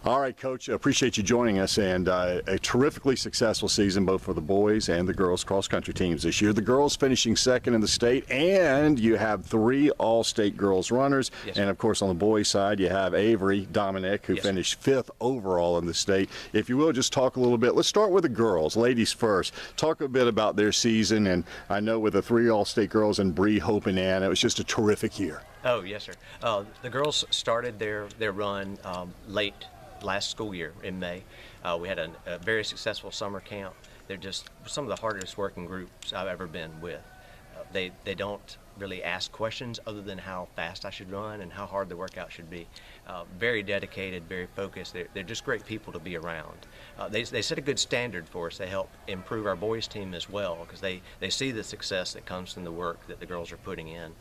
All right, Coach, appreciate you joining us, and a terrifically successful season both for the boys and the girls cross-country teams this year. The girls finishing second in the state, and you have 3 all-state girls runners. Yes, and, of course, on the boys' side, you have Avery Dominic, who finished 5th overall in the state. If you will, just talk a little bit. Let's start with the girls, ladies first. Talk a bit about their season, and I know with the 3 all-state girls and Bree, Hope, and Ann, it was just a terrific year. Oh, yes, sir. The girls started their run late last school year in May. We had a very successful summer camp. They're just some of the hardest working groups I've ever been with. They don't really ask questions other than how fast I should run and how hard the workout should be. Very dedicated, very focused. They're just great people to be around. They set a good standard for us. They help improve our boys team as well, because they see the success that comes from the work that the girls are putting in.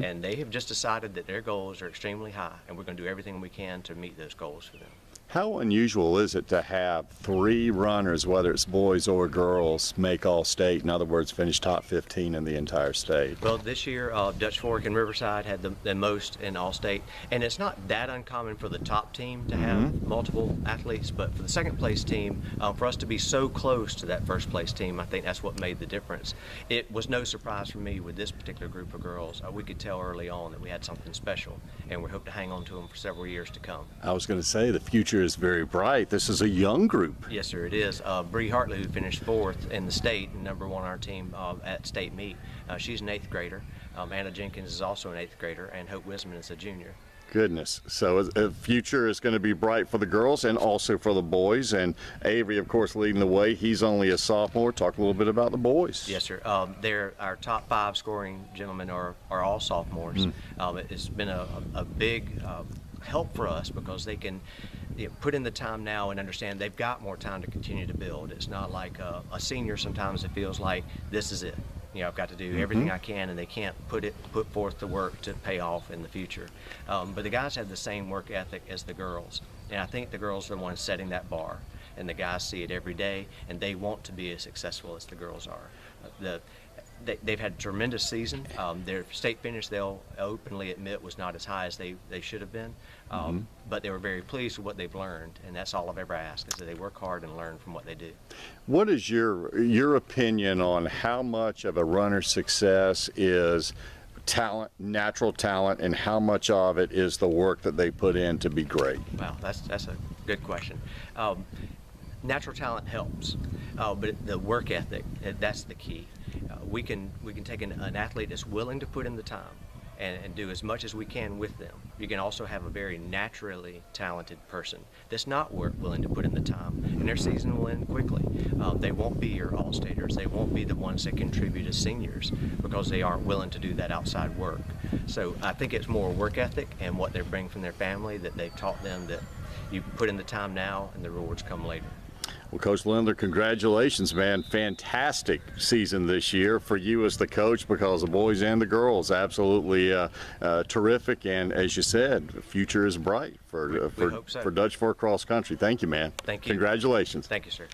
And they have just decided that their goals are extremely high, and we're going to do everything we can to meet those goals for them. How unusual is it to have 3 runners, whether it's boys or girls, make All-State? In other words, finish top 15 in the entire state? Well, this year, Dutch Fork and Riverside had the most in All-State, and it's not that uncommon for the top team to have multiple athletes, but for the second place team, for us to be so close to that first place team, I think that's what made the difference. It was no surprise for me with this particular group of girls. We could tell early on that we had something special, and we hope to hang on to them for several years to come. I was going to say the future is very bright. This is a young group. Yes, sir, it is. Bree Hartley, who finished 4th in the state and #1 on our team at state meet, she's an 8th grader. Anna Jenkins is also an 8th grader, and Hope Wisman is a junior. Goodness. So the future is going to be bright for the girls and also for the boys. And Avery, of course, leading the way. He's only a sophomore. Talk a little bit about the boys. Yes, sir. Our top 5 scoring gentlemen are all sophomores. It's been a big help for us because they can put in the time now and understand they've got more time to continue to build. It's not like a senior. Sometimes it feels like this is it. I've got to do everything I can, and they can't put forth the work to pay off in the future. But the guys have the same work ethic as the girls, and I think the girls are the ones setting that bar, and the guys see it every day, and they want to be as successful as the girls are. They've had a tremendous season. Their state finish, they'll openly admit, was not as high as they should have been, but they were very pleased with what they've learned, and that's all I've ever asked, is that they work hard and learn from what they do. What is your opinion on how much of a runner's success is talent, natural talent, and how much of it is the work that they put in to be great? Wow, that's a good question. Natural talent helps, but the work ethic, that's the key. We can take an athlete that's willing to put in the time and do as much as we can with them. You can also have a very naturally talented person that's not willing to put in the time, and their season will end quickly. They won't be your all-staters. They won't be the ones that contribute as seniors because they aren't willing to do that outside work. So I think it's more work ethic and what they bring from their family, that they've taught them that you put in the time now and the rewards come later. Well, Coach Lindler, congratulations, man. Fantastic season this year for you as the coach, because the boys and the girls absolutely terrific. And as you said, the future is bright for Dutch Fork Cross Country. Thank you, man. Thank you. Congratulations. Thank you, sir.